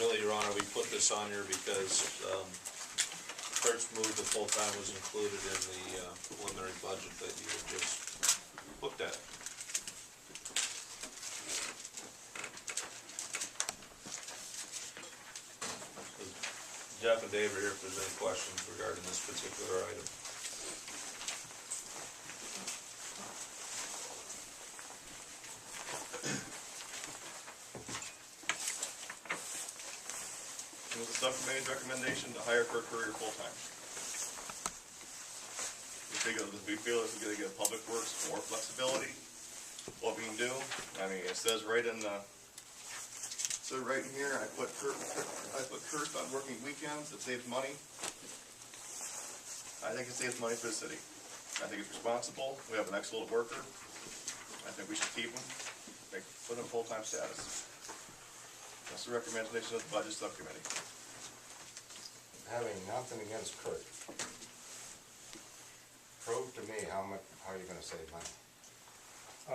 really, Your Honor, we put this on here because, Kurt's move to full-time was included in the, preliminary budget that you had just looked at. Jeff and Dave are here if there's any questions regarding this particular item. It was the subcommittee's recommendation to hire Kurt Courier full-time. We feel this is going to give Public Works more flexibility. What we can do, I mean, it says right in the, so right in here, I put Kurt on working weekends. It saves money. I think it saves money for the city. I think it's responsible. We have an excellent worker. I think we should keep him, put him full-time status. That's the recommendation of the budget subcommittee. Having nothing against Kurt, prove to me how you're gonna save money.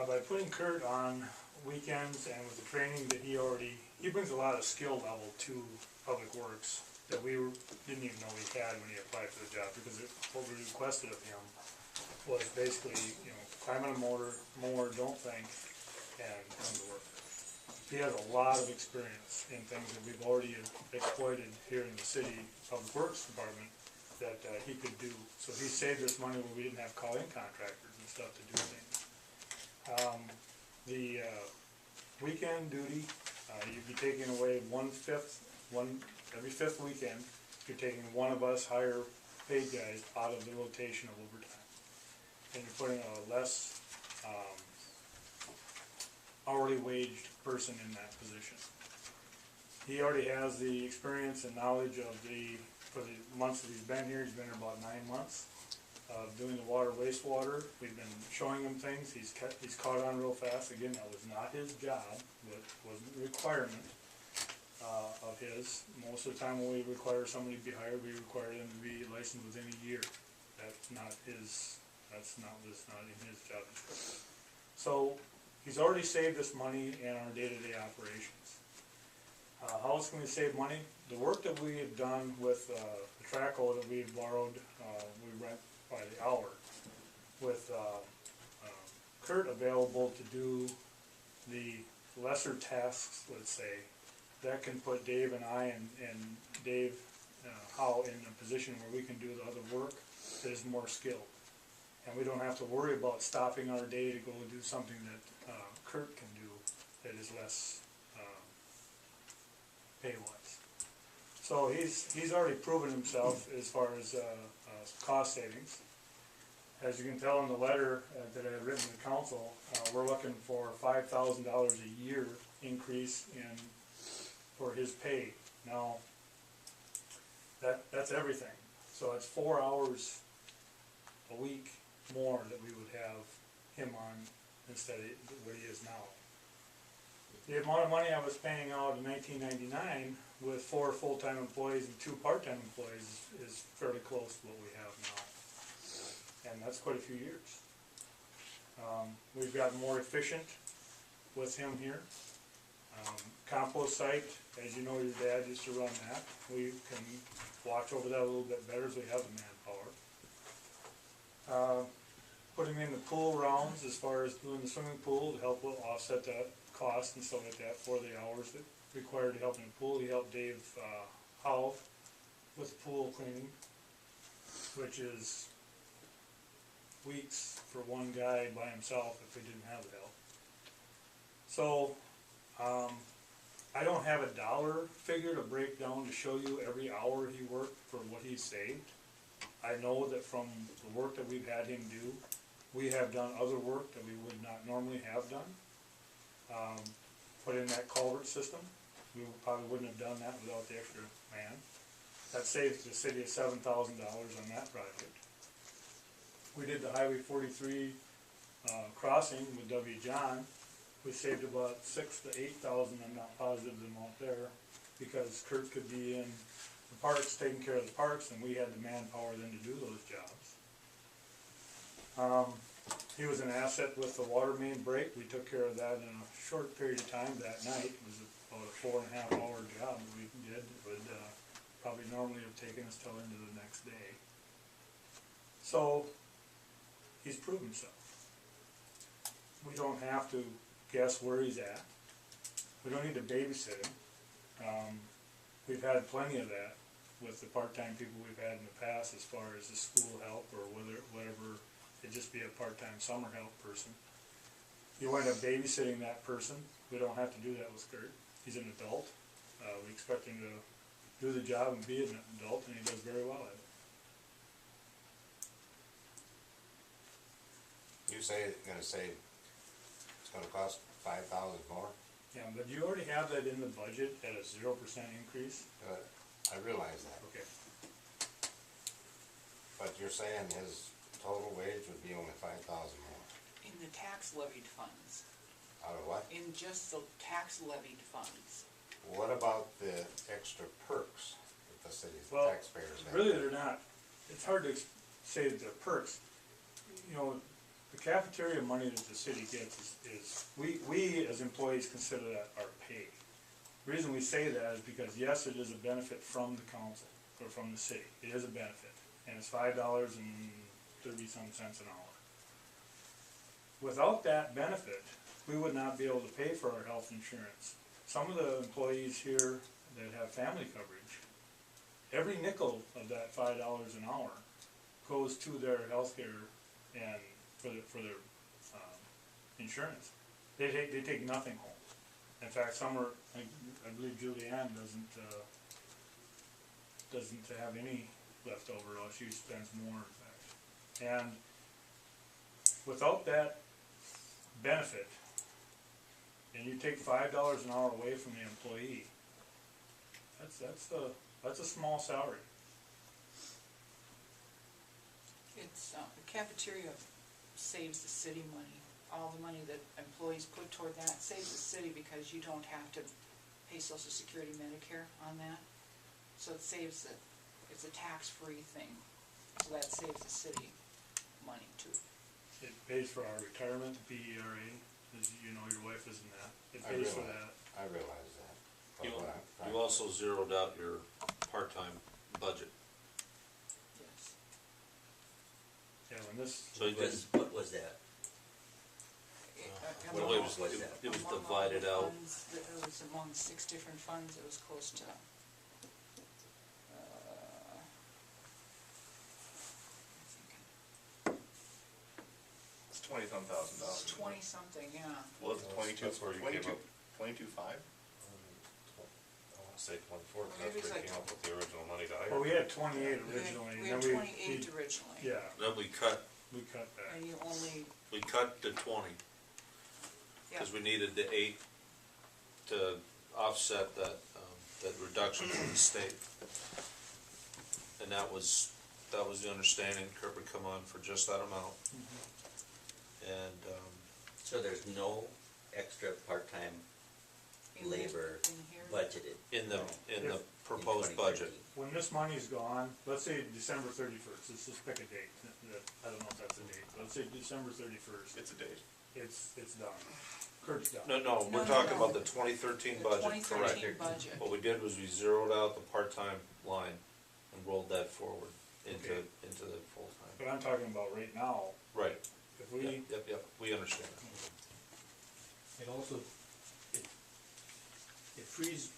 By putting Kurt on weekends and with the training that he brings a lot of skill level to Public Works that we didn't even know he had when he applied for the job, because what we requested of him was basically, climb on a mower, don't think, and come to work. He has a lot of experience in things that we've already exploited here in the city Public Works Department that he could do. So he saved us money when we didn't have call-in contractors and stuff to do things. The weekend duty, you'd be taking away every fifth weekend, you're taking one of us higher paid guys out of the rotation of overtime. And you're putting a less hourly waged person in that position. He already has the experience and knowledge of for the months that he's been here about 9 months, doing the water wastewater. We've been showing him things. He's caught on real fast. Again, that was not his job, but wasn't a requirement of his. Most of the time when we require somebody to be hired, we require them to be licensed within a year. That's not in his job description. So he's already saved us money in our day-to-day operations. How else can we save money? The work that we have done with the trackhoe that we had borrowed, we rent by the hour. With Kurt available to do the lesser tasks, let's say, that can put Dave and I and Dave Howe in a position where we can do the other work that is more skilled. And we don't have to worry about stopping our day to go and do something that Kurt can do that is less pay-wise. So he's already proven himself as far as cost savings. As you can tell in the letter that I had written to the council, we're looking for $5,000 a year increase for his pay. Now, that's everything. So it's 4 hours a week more that we would have him on instead of what he is now. The amount of money I was paying out in 1999 with 4 full-time employees and 2 part-time employees is fairly close to what we have now. And that's quite a few years. We've gotten more efficient with him here. Compost site, as you know, your dad used to run that. We can watch over that a little bit better as we have the manpower. Putting in the pool rounds as far as doing the swimming pool to help offset that cost and stuff like that for the hours that required to help in the pool. He helped Dave Howe with pool cleaning, which is weeks for one guy by himself if we didn't have the help. So I don't have a dollar figure to break down to show you every hour he worked for what he saved. I know that from the work that we've had him do, we have done other work that we would not normally have done. Put in that culvert system. We probably wouldn't have done that without the extra man. That saves the city of $7,000 on that project. We did the Highway 43 crossing with W. John. We saved about $6,000 to $8,000. I'm not positive the amount there, because Kurt could be in the parks, taking care of the parks, and we had the manpower then to do those jobs. He was an asset with the water main break. We took care of that in a short period of time that night. It was about a 4.5 hour job that we did, would, probably normally have taken us till into the next day. So, he's proven himself. We don't have to guess where he's at. We don't need to babysit him. We've had plenty of that with the part-time people we've had in the past as far as the school help or whatever, it'd just be a part-time summer help person. You wind up babysitting that person. We don't have to do that with Kurt. He's an adult. We expect him to do the job and be an adult, and he does very well at it. You say, gonna say it's gonna cost 5,000 more? Yeah, but you already have that in the budget at a 0% increase. I realize that, Okay. but you're saying his total wage would be only 5,000 more. In the tax levied funds, Out of what? in just the tax levied funds. What about the extra perks that the city's Well, taxpayers have? really, they're not. It's hard to say that they're perks. You know, the cafeteria money that the city gets is we as employees consider that our pay. The reason we say that is because, yes, it is a benefit from the council, or from the city. It is a benefit, and it's $5.30-some an hour. Without that benefit, we would not be able to pay for our health insurance. Some of the employees here that have family coverage, every nickel of that $5 an hour goes to their health care and for their insurance. They take nothing home. In fact, some are, I believe Julianne doesn't have any left over, or she spends more, in fact. And without that benefit, and you take $5 an hour away from the employee, that's a small salary. It's, the cafeteria saves the city money. All the money that employees put toward that saves the city because you don't have to pay Social Security, Medicare on that. So it saves it, it's a tax-free thing, so that saves the city money too. It pays for our retirement, the PERA, as you know, your wife is in that. It I pays for realize- that. I realize that. But You, what I'm trying you also zeroed out your part-time budget. Yes. Yeah, when this, So you did, What was that? well, it was was that? it was Among all divided the out. funds, it was among 6 different funds, it was close to, It's $20-some thousand dollars. 20-something, yeah. Well, it's That's where you came up. 22.5? I wanna say 24, Maybe that's it's where like you came up with the original money to hire. well, we had 28 originally, We and had then 28 originally. yeah, Then we cut we cut back. And you only, to 20, yeah, cause we needed the 8 to offset that reduction from the state. And that was the understanding, Kurt would come on for just that amount. And, So there's no extra part-time in labor in here. budgeted? in the in proposed budget. 2013. When this money's gone, let's say December 31st, let's just pick a date, I don't know if that's a date, but let's say December 31st, It's a date. it's done. Kurt's done. No, No, we're no, talking no. about the 2013 The budget, correct. 2013 budget. What we did was we zeroed out the part-time line and rolled that forward into Okay. the full-time. But I'm talking about right now, Right, if we, yep, we understand. It also, it frees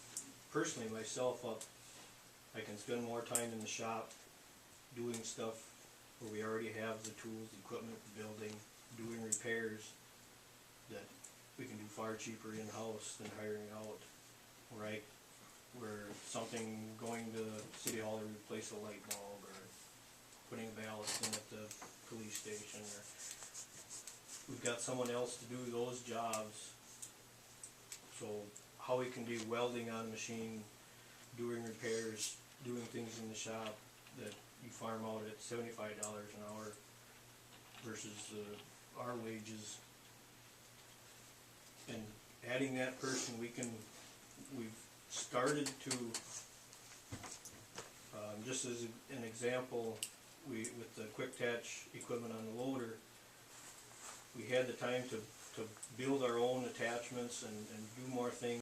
personally myself up. I can spend more time in the shop doing stuff where we already have the tools, the equipment, the building, doing repairs that we can do far cheaper in-house than hiring out, right? Where something going to City Hall to replace a light bulb or putting a ballast in at the police station, or we've got someone else to do those jobs. So how we can do welding on machine, doing repairs, doing things in the shop that you farm out at $75 an hour versus our wages. And adding that person, we've started to, just as an example, with the quick attach equipment on the loader, we had the time to build our own attachments and do more things.